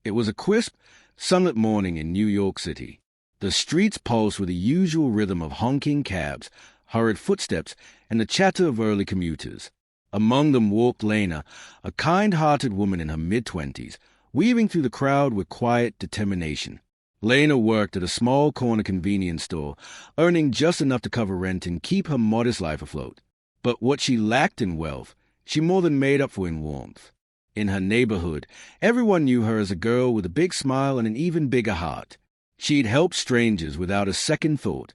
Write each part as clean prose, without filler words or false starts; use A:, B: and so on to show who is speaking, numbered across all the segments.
A: It was a crisp, sunlit morning in New York City. The streets pulsed with the usual rhythm of honking cabs, hurried footsteps, and the chatter of early commuters. Among them walked Lena, a kind-hearted woman in her mid-20s, weaving through the crowd with quiet determination. Lena worked at a small corner convenience store, earning just enough to cover rent and keep her modest life afloat. But what she lacked in wealth, she more than made up for in warmth. In her neighborhood, everyone knew her as a girl with a big smile and an even bigger heart. She'd helped strangers without a second thought,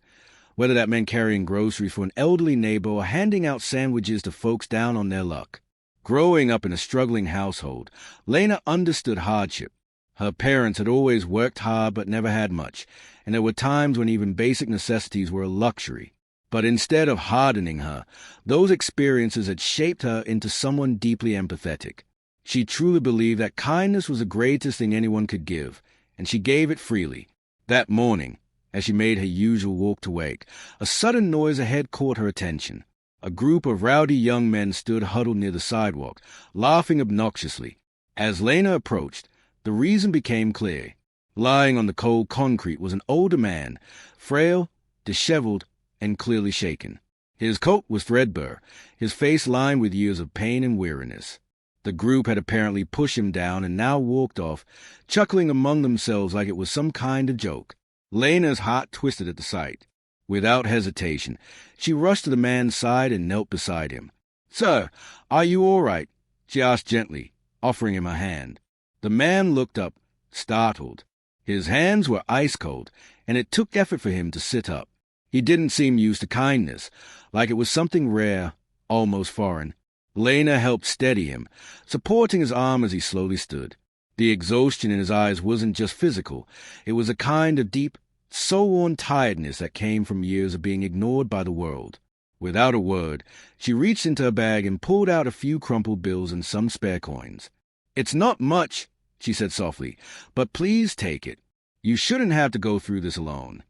A: whether that meant carrying groceries for an elderly neighbor or handing out sandwiches to folks down on their luck. Growing up in a struggling household, Lena understood hardship. Her parents had always worked hard but never had much, and there were times when even basic necessities were a luxury. But instead of hardening her, those experiences had shaped her into someone deeply empathetic. She truly believed that kindness was the greatest thing anyone could give, and she gave it freely. That morning, as she made her usual walk to wake, a sudden noise ahead caught her attention. A group of rowdy young men stood huddled near the sidewalk, laughing obnoxiously. As Lena approached, the reason became clear. Lying on the cold concrete was an older man, frail, disheveled, and clearly shaken. His coat was threadbare, his face lined with years of pain and weariness. The group had apparently pushed him down and now walked off, chuckling among themselves like it was some kind of joke. Lena's heart twisted at the sight. Without hesitation, she rushed to the man's side and knelt beside him. "Sir, are you all right?" she asked gently, offering him her hand. The man looked up, startled. His hands were ice cold, and it took effort for him to sit up. He didn't seem used to kindness, like it was something rare, almost foreign. Lena helped steady him, supporting his arm as he slowly stood. The exhaustion in his eyes wasn't just physical. It was a kind of deep, soul-worn tiredness that came from years of being ignored by the world. Without a word, she reached into her bag and pulled out a few crumpled bills and some spare coins. "It's not much," she said softly, "but please take it. You shouldn't have to go through this alone."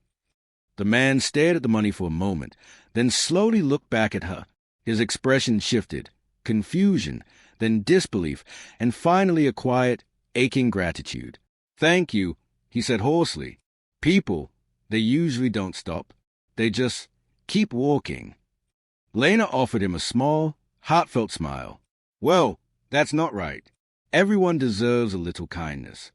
A: The man stared at the money for a moment, then slowly looked back at her. His expression shifted. Confusion, then disbelief, and finally a quiet, aching gratitude. "Thank you," he said hoarsely. "People, they usually don't stop. They just keep walking." Lena offered him a small, heartfelt smile. "Well, that's not right. Everyone deserves a little kindness."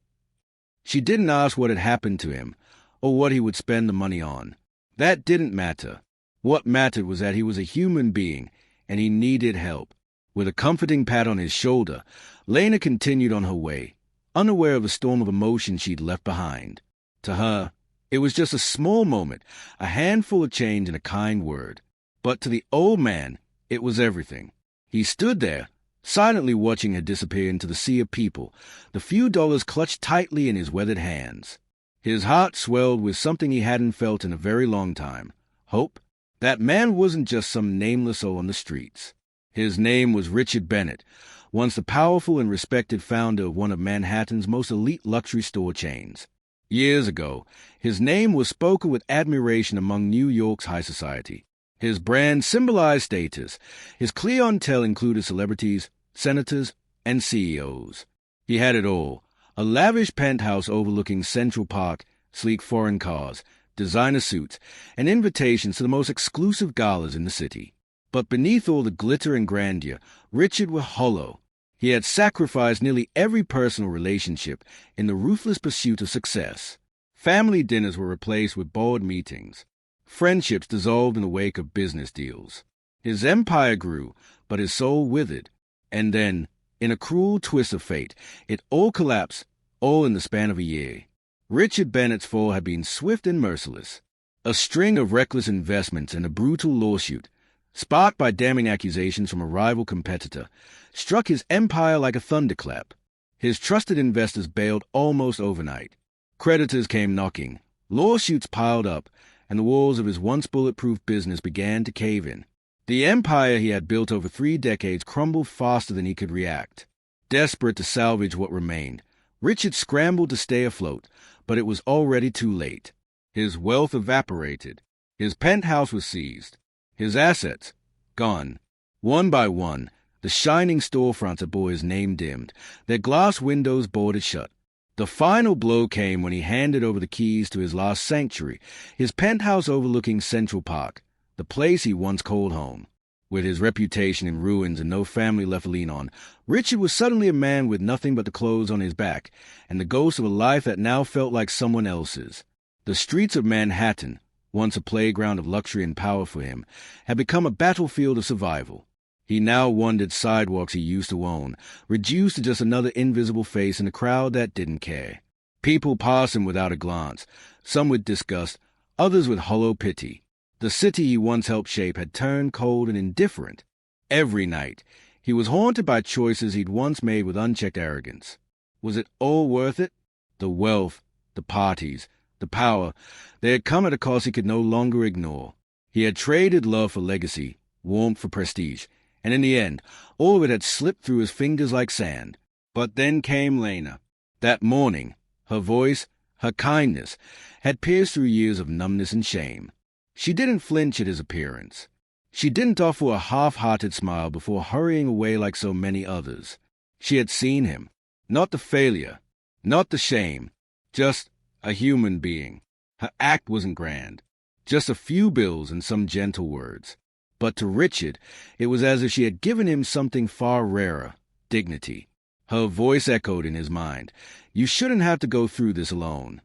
A: She didn't ask what had happened to him, or what he would spend the money on. That didn't matter. What mattered was that he was a human being, and he needed help. With a comforting pat on his shoulder, Lena continued on her way, unaware of the storm of emotion she'd left behind. To her, it was just a small moment, a handful of change and a kind word. But to the old man, it was everything. He stood there, silently watching her disappear into the sea of people, the few dollars clutched tightly in his weathered hands. His heart swelled with something he hadn't felt in a very long time. Hope. That man wasn't just some nameless soul on the streets. His name was Richard Bennett, once the powerful and respected founder of one of Manhattan's most elite luxury store chains. Years ago, his name was spoken with admiration among New York's high society. His brand symbolized status. His clientele included celebrities, senators, and CEOs. He had it all: a lavish penthouse overlooking Central Park, sleek foreign cars, designer suits, and invitations to the most exclusive galas in the city. But beneath all the glitter and grandeur, Richard was hollow. He had sacrificed nearly every personal relationship in the ruthless pursuit of success. Family dinners were replaced with board meetings. Friendships dissolved in the wake of business deals. His empire grew, but his soul withered. And then, in a cruel twist of fate, it all collapsed, all in the span of a year. Richard Bennett's fall had been swift and merciless. A string of reckless investments and a brutal lawsuit, sparked by damning accusations from a rival competitor, struck his empire like a thunderclap. His trusted investors bailed almost overnight. Creditors came knocking, lawsuits piled up, and the walls of his once bulletproof business began to cave in. The empire he had built over 3 decades crumbled faster than he could react. Desperate to salvage what remained, Richard scrambled to stay afloat, but it was already too late. His wealth evaporated. His penthouse was seized. His assets gone. One by one, the shining storefronts that bore his name dimmed, their glass windows boarded shut. The final blow came when he handed over the keys to his lost sanctuary, his penthouse overlooking Central Park, the place he once called home. With his reputation in ruins and no family left to lean on, Richard was suddenly a man with nothing but the clothes on his back, and the ghost of a life that now felt like someone else's. The streets of Manhattan, once a playground of luxury and power for him, had become a battlefield of survival. He now wandered sidewalks he used to own, reduced to just another invisible face in a crowd that didn't care. People passed him without a glance, some with disgust, others with hollow pity. The city he once helped shape had turned cold and indifferent. Every night, he was haunted by choices he'd once made with unchecked arrogance. Was it all worth it? The wealth, the parties, the power, they had come at a cost he could no longer ignore. He had traded love for legacy, warmth for prestige, and in the end, all of it had slipped through his fingers like sand. But then came Lena. That morning, her voice, her kindness, had pierced through years of numbness and shame. She didn't flinch at his appearance. She didn't offer a half-hearted smile before hurrying away like so many others. She had seen him. Not the failure, not the shame, just a human being. Her act wasn't grand, just a few bills and some gentle words. But to Richard, it was as if she had given him something far rarer, dignity. Her voice echoed in his mind. You shouldn't have to go through this alone.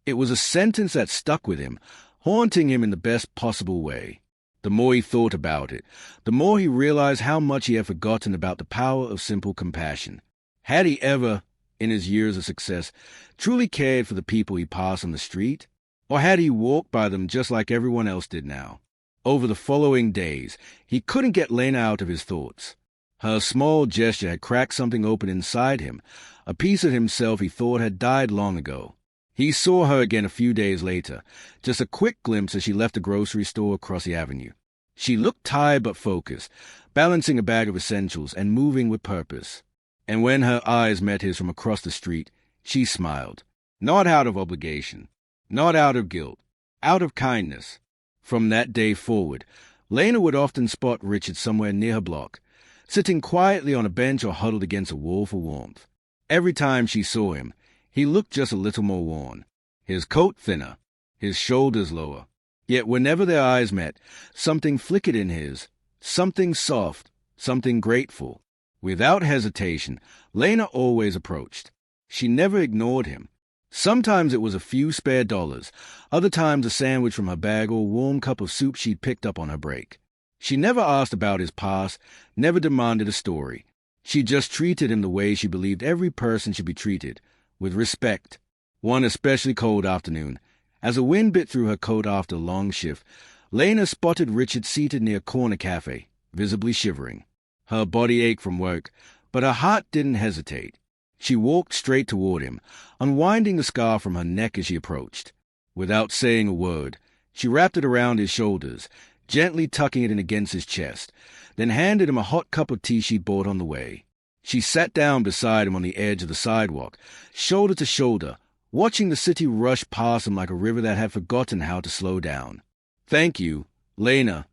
A: It was a sentence that stuck with him, haunting him in the best possible way. The more he thought about it, the more he realized how much he had forgotten about the power of simple compassion. Had he ever, in his years of success, truly cared for the people he passed on the street? Or had he walked by them just like everyone else did now? Over the following days, he couldn't get Lena out of his thoughts. Her small gesture had cracked something open inside him, a piece of himself he thought had died long ago. He saw her again a few days later, just a quick glimpse as she left the grocery store across the avenue. She looked tired but focused, balancing a bag of essentials and moving with purpose. And when her eyes met his from across the street, she smiled. Not out of obligation, not out of guilt, out of kindness. From that day forward, Lena would often spot Richard somewhere near her block, sitting quietly on a bench or huddled against a wall for warmth. Every time she saw him, he looked just a little more worn, his coat thinner, his shoulders lower. Yet whenever their eyes met, something flickered in his, something soft, something grateful. Without hesitation, Lena always approached. She never ignored him. Sometimes it was a few spare dollars, other times a sandwich from her bag or a warm cup of soup she'd picked up on her break. She never asked about his past, never demanded a story. She just treated him the way she believed every person should be treated, with respect. One especially cold afternoon, as a wind bit through her coat after a long shift, Lena spotted Richard seated near a corner cafe, visibly shivering. Her body ached from work, but her heart didn't hesitate. She walked straight toward him, unwinding the scarf from her neck as she approached. Without saying a word, she wrapped it around his shoulders, gently tucking it in against his chest, then handed him a hot cup of tea she'd bought on the way. She sat down beside him on the edge of the sidewalk, shoulder to shoulder, watching the city rush past him like a river that had forgotten how to slow down. "Thank you, Lena,"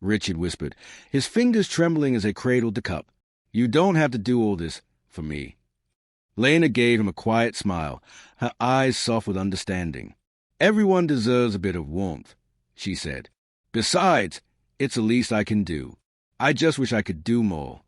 A: Richard whispered, his fingers trembling as they cradled the cup. "You don't have to do all this for me." Lena gave him a quiet smile, her eyes soft with understanding. "Everyone deserves a bit of warmth," she said. "Besides, it's the least I can do. I just wish I could do more."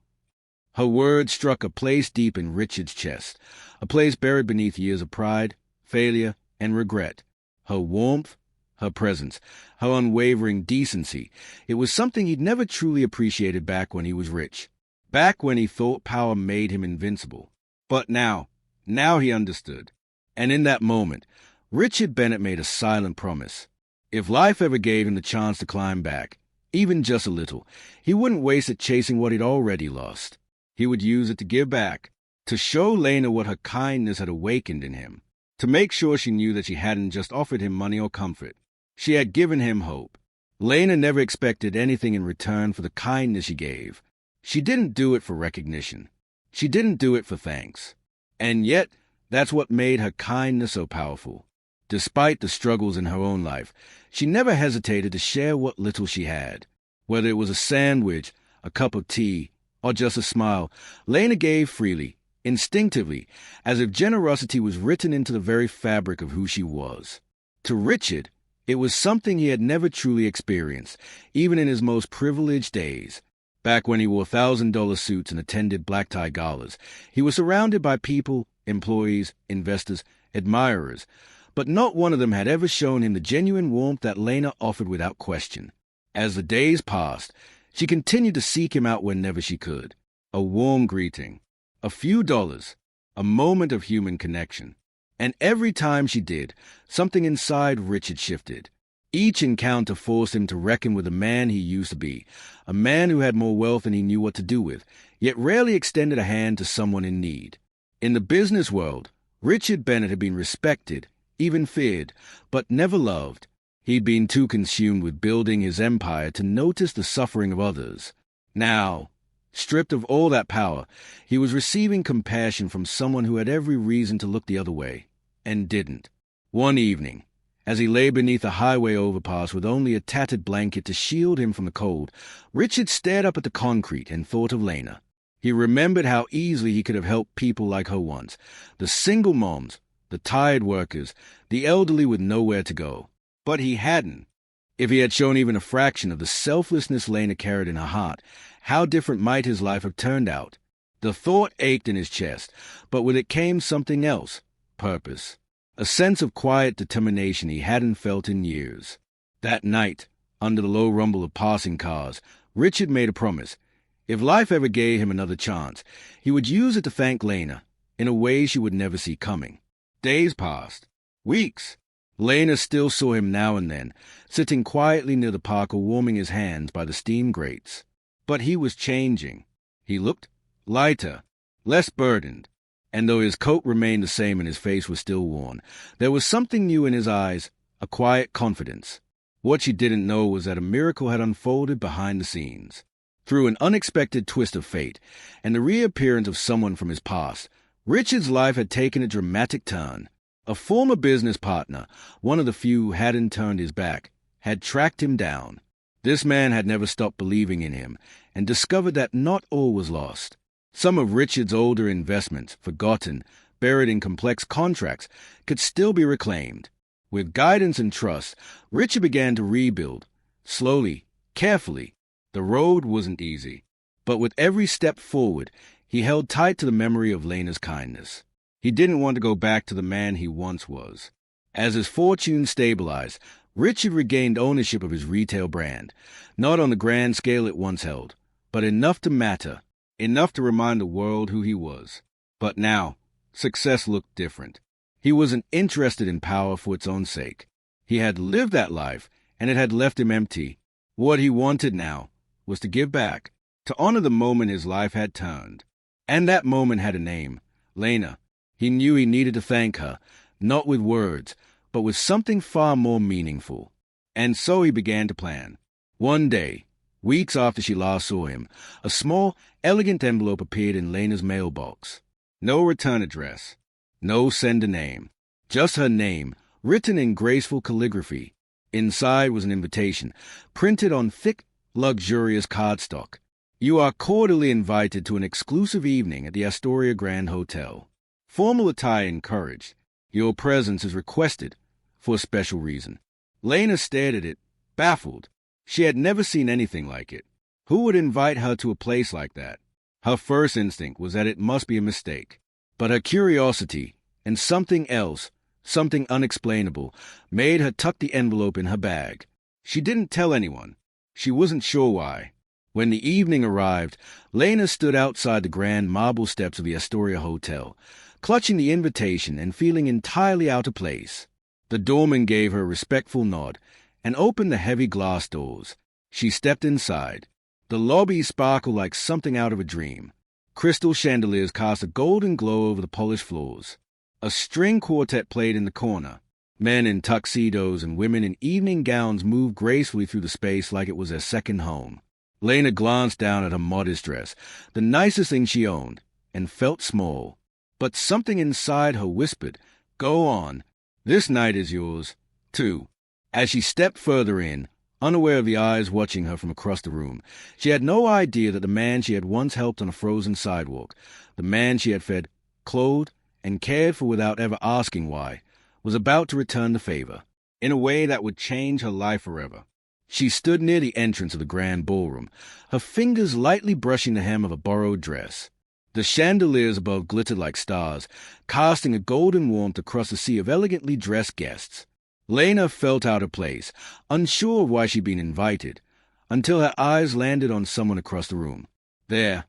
A: Her words struck a place deep in Richard's chest, a place buried beneath years of pride, failure, and regret. Her warmth, her presence, her unwavering decency, it was something he'd never truly appreciated back when he was rich, back when he thought power made him invincible. But now he understood. And in that moment, Richard Bennett made a silent promise. If life ever gave him the chance to climb back, even just a little, he wouldn't waste it chasing what he'd already lost. He would use it to give back, to show Lena what her kindness had awakened in him, to make sure she knew that she hadn't just offered him money or comfort. She had given him hope. Lena never expected anything in return for the kindness she gave. She didn't do it for recognition. She didn't do it for thanks. And yet, that's what made her kindness so powerful. Despite the struggles in her own life, she never hesitated to share what little she had. Whether it was a sandwich, a cup of tea, or just a smile, Lena gave freely, instinctively, as if generosity was written into the very fabric of who she was. To Richard, it was something he had never truly experienced, even in his most privileged days. Back when he wore $1,000 suits and attended black-tie galas, he was surrounded by people, employees, investors, admirers, but not one of them had ever shown him the genuine warmth that Lena offered without question. As the days passed, she continued to seek him out whenever she could. A warm greeting, a few dollars, a moment of human connection. And every time she did, something inside Richard shifted. Each encounter forced him to reckon with the man he used to be, a man who had more wealth than he knew what to do with, yet rarely extended a hand to someone in need. In the business world, Richard Bennett had been respected, even feared, but never loved. He'd been too consumed with building his empire to notice the suffering of others. Now, stripped of all that power, he was receiving compassion from someone who had every reason to look the other way, and didn't. One evening, as he lay beneath a highway overpass with only a tattered blanket to shield him from the cold, Richard stared up at the concrete and thought of Lena. He remembered how easily he could have helped people like her once, the single moms, the tired workers, the elderly with nowhere to go. But he hadn't. If he had shown even a fraction of the selflessness Lena carried in her heart, how different might his life have turned out? The thought ached in his chest, but with it came something else, purpose, a sense of quiet determination he hadn't felt in years. That night, under the low rumble of passing cars, Richard made a promise. If life ever gave him another chance, he would use it to thank Lena, in a way she would never see coming. Days passed. Weeks. Lena still saw him now and then, sitting quietly near the park or warming his hands by the steam grates. But he was changing. He looked lighter, less burdened, and though his coat remained the same and his face was still worn, there was something new in his eyes, a quiet confidence. What she didn't know was that a miracle had unfolded behind the scenes. Through an unexpected twist of fate and the reappearance of someone from his past, Richard's life had taken a dramatic turn. A former business partner, one of the few who hadn't turned his back, had tracked him down. This man had never stopped believing in him and discovered that not all was lost. Some of Richard's older investments, forgotten, buried in complex contracts, could still be reclaimed. With guidance and trust, Richard began to rebuild. Slowly, carefully. The road wasn't easy, but with every step forward, he held tight to the memory of Lena's kindness. He didn't want to go back to the man he once was. As his fortune stabilized, Richard regained ownership of his retail brand, not on the grand scale it once held, but enough to matter, enough to remind the world who he was. But now, success looked different. He wasn't interested in power for its own sake. He had lived that life, and it had left him empty. What he wanted now was to give back, to honor the moment his life had turned. And that moment had a name, Lena. He knew he needed to thank her, not with words, but with something far more meaningful. And so he began to plan. One day, weeks after she last saw him, a small, elegant envelope appeared in Lena's mailbox. No return address, no sender name, just her name, written in graceful calligraphy. Inside was an invitation, printed on thick, luxurious cardstock. You are cordially invited to an exclusive evening at the Astoria Grand Hotel. Formal attire encouraged. Your presence is requested for a special reason. Lena stared at it, baffled. She had never seen anything like it. Who would invite her to a place like that? Her first instinct was that it must be a mistake. But her curiosity, and something else, something unexplainable, made her tuck the envelope in her bag. She didn't tell anyone. She wasn't sure why. When the evening arrived, Lena stood outside the grand marble steps of the Astoria Hotel, clutching the invitation and feeling entirely out of place. The doorman gave her a respectful nod and opened the heavy glass doors. She stepped inside. The lobby sparkled like something out of a dream. Crystal chandeliers cast a golden glow over the polished floors. A string quartet played in the corner. Men in tuxedos and women in evening gowns moved gracefully through the space like it was their second home. Lena glanced down at her modest dress, the nicest thing she owned, and felt small. But something inside her whispered, "Go on. This night is yours, too." As she stepped further in, unaware of the eyes watching her from across the room. She had no idea that the man she had once helped on a frozen sidewalk, the man she had fed, clothed, and cared for without ever asking why, was about to return the favor, in a way that would change her life forever. She stood near the entrance of the grand ballroom, her fingers lightly brushing the hem of a borrowed dress. The chandeliers above glittered like stars, casting a golden warmth across a sea of elegantly dressed guests. Lena felt out of place, unsure of why she'd been invited, until her eyes landed on someone across the room. There,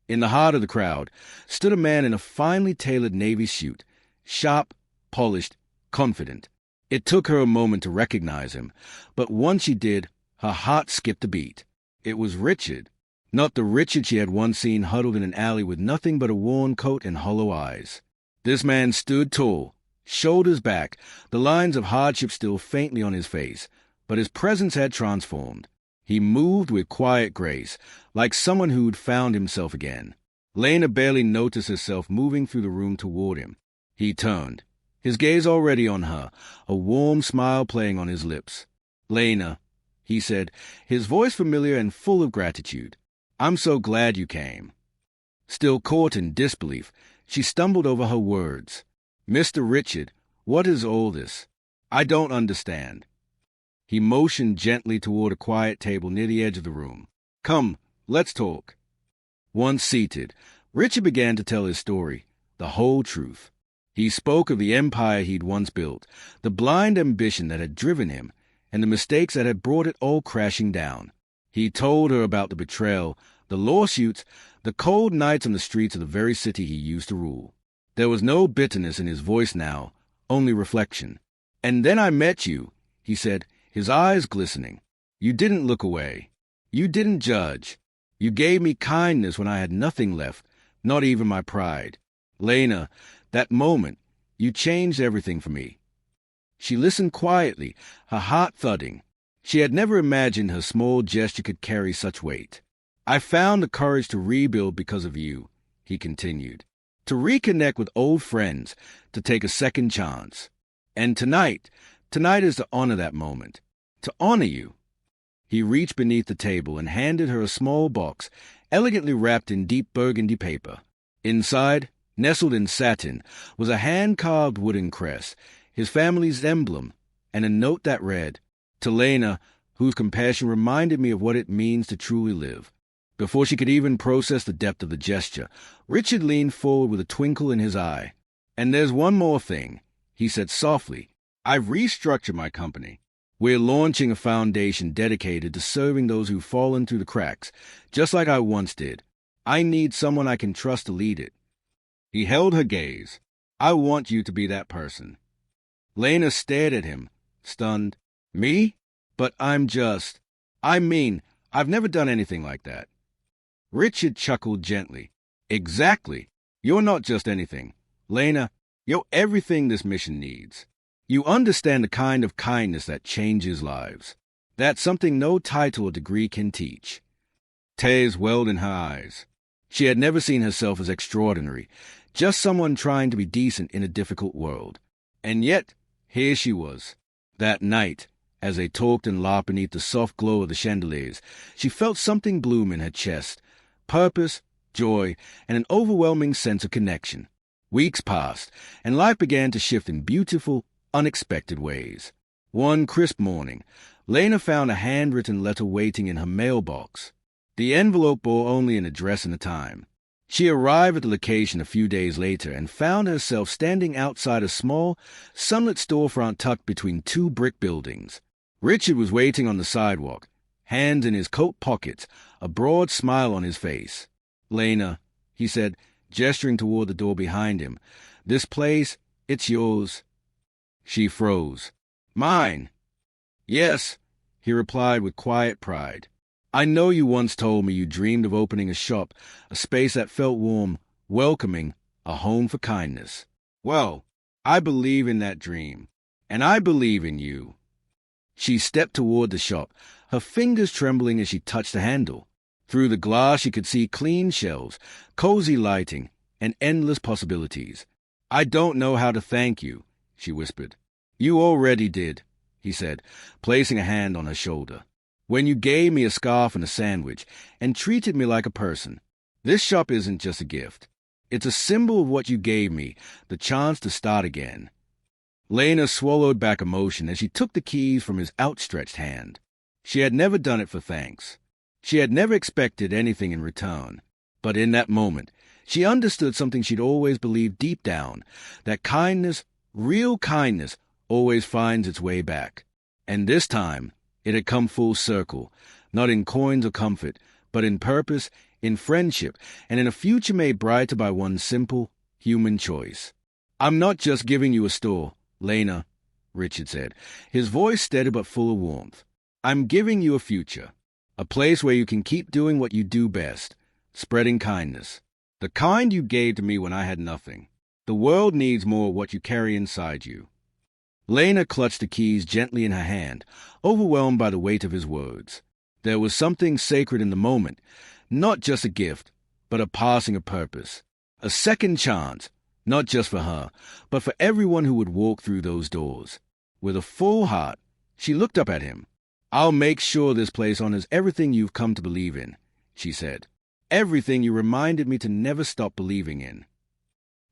A: in the heart of the crowd, stood a man in a finely tailored navy suit, sharp, polished, confident. It took her a moment to recognize him, but once she did, her heart skipped a beat. It was Richard, not the Richard she had once seen huddled in an alley with nothing but a worn coat and hollow eyes. This man stood tall, shoulders back, the lines of hardship still faintly on his face, but his presence had transformed. He moved with quiet grace, like someone who'd found himself again. Lena barely noticed herself moving through the room toward him. He turned, his gaze already on her, a warm smile playing on his lips. "Lena," he said, his voice familiar and full of gratitude. "I'm so glad you came." Still caught in disbelief, she stumbled over her words. "Mr. Richard, what is all this? I don't understand." He motioned gently toward a quiet table near the edge of the room. "Come, let's talk." Once seated, Richard began to tell his story, the whole truth. He spoke of the empire he'd once built, the blind ambition that had driven him, and the mistakes that had brought it all crashing down. He told her about the betrayal, the lawsuits, the cold nights on the streets of the very city he used to rule. There was no bitterness in his voice now, only reflection. "And then I met you," he said, his eyes glistening. "You didn't look away. You didn't judge. You gave me kindness when I had nothing left, not even my pride. Lena, that moment, you changed everything for me." She listened quietly, her heart thudding. She had never imagined her small gesture could carry such weight. "I found the courage to rebuild because of you," he continued. "To reconnect with old friends, to take a second chance. And tonight is to honor that moment, to honor you." He reached beneath the table and handed her a small box, elegantly wrapped in deep burgundy paper. Inside, nestled in satin, was a hand-carved wooden crest, his family's emblem, and a note that read, "To Lena, whose compassion reminded me of what it means to truly live." Before she could even process the depth of the gesture, Richard leaned forward with a twinkle in his eye. "And there's one more thing," he said softly. "I've restructured my company. We're launching a foundation dedicated to serving those who've fallen through the cracks, just like I once did. I need someone I can trust to lead it." He held her gaze. "I want you to be that person." Lena stared at him, stunned. "Me? But I've never done anything like that." Richard chuckled gently. "Exactly. You're not just anything. Lena, you're everything this mission needs. You understand the kind of kindness that changes lives. That's something no title or degree can teach." Tears welled in her eyes. She had never seen herself as extraordinary, just someone trying to be decent in a difficult world. And yet, here she was. That night, as they talked and laughed beneath the soft glow of the chandeliers, she felt something bloom in her chest, purpose, joy, and an overwhelming sense of connection. Weeks passed, and life began to shift in beautiful, unexpected ways. One crisp morning, Lena found a handwritten letter waiting in her mailbox. The envelope bore only an address and a time. She arrived at the location a few days later and found herself standing outside a small, sunlit storefront tucked between two brick buildings. Richard was waiting on the sidewalk, hands in his coat pockets, a broad smile on his face. "Lena," he said, gesturing toward the door behind him, "this place, it's yours." She froze. "Mine?" "Yes," he replied with quiet pride. "I know you once told me you dreamed of opening a shop, a space that felt warm, welcoming, a home for kindness. Well, I believe in that dream, and I believe in you." She stepped toward the shop, her fingers trembling as she touched the handle. Through the glass she could see clean shelves, cozy lighting, and endless possibilities. "I don't know how to thank you," she whispered. "You already did," he said, placing a hand on her shoulder. when you gave me a scarf and a sandwich and treated me like a person. This shop isn't just a gift. It's a symbol of what you gave me, the chance to start again. Lena swallowed back emotion as she took the keys from his outstretched hand. She had never done it for thanks. She had never expected anything in return. But in that moment, she understood something she'd always believed deep down, that kindness, real kindness, always finds its way back. And this time, it had come full circle, not in coins or comfort, but in purpose, in friendship, and in a future made brighter by one simple, human choice. "I'm not just giving you a store, Lena," Richard said, his voice steady but full of warmth. "I'm giving you a future, a place where you can keep doing what you do best, spreading kindness. The kind you gave to me when I had nothing. The world needs more of what you carry inside you." Lena clutched the keys gently in her hand, overwhelmed by the weight of his words. There was something sacred in the moment, not just a gift, but a passing of purpose. A second chance, not just for her, but for everyone who would walk through those doors. With a full heart, she looked up at him. "I'll make sure this place honors everything you've come to believe in," she said. "Everything you reminded me to never stop believing in."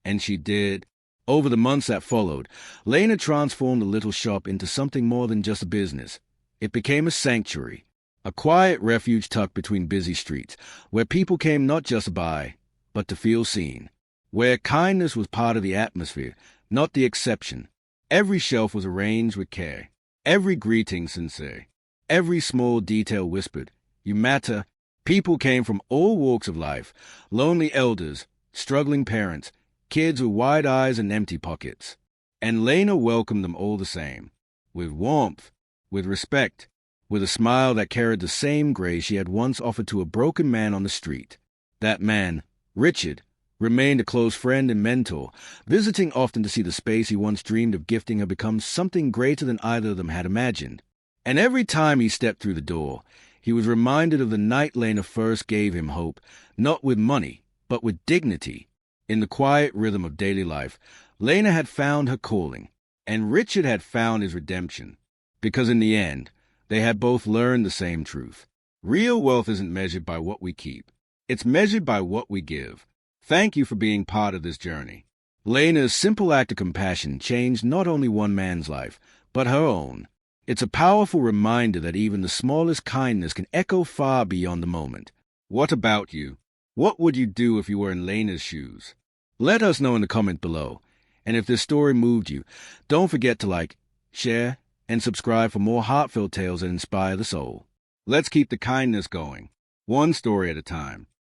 A: And she did. Over the months that followed, Lena transformed the little shop into something more than just a business. It became a sanctuary, a quiet refuge tucked between busy streets, where people came not just to buy, but to feel seen, where kindness was part of the atmosphere, not the exception. Every shelf was arranged with care, every greeting sincere, every small detail whispered, "You matter." People came from all walks of life, lonely elders, struggling parents, kids with wide eyes and empty pockets. And Lena welcomed them all the same, with warmth, with respect, with a smile that carried the same grace she had once offered to a broken man on the street. That man, Richard, remained a close friend and mentor, visiting often to see the space he once dreamed of gifting her become something greater than either of them had imagined. And every time he stepped through the door, he was reminded of the night Lena first gave him hope, not with money, but with dignity. In the quiet rhythm of daily life, Lena had found her calling, and Richard had found his redemption. Because in the end, they had both learned the same truth. Real wealth isn't measured by what we keep. It's measured by what we give. Thank you for being part of this journey. Lena's simple act of compassion changed not only one man's life, but her own. It's a powerful reminder that even the smallest kindness can echo far beyond the moment. What about you? What would you do if you were in Lena's shoes? Let us know in the comment below. And if this story moved you, don't forget to like, share, and subscribe for more heartfelt tales that inspire the soul. Let's keep the kindness going, one story at a time.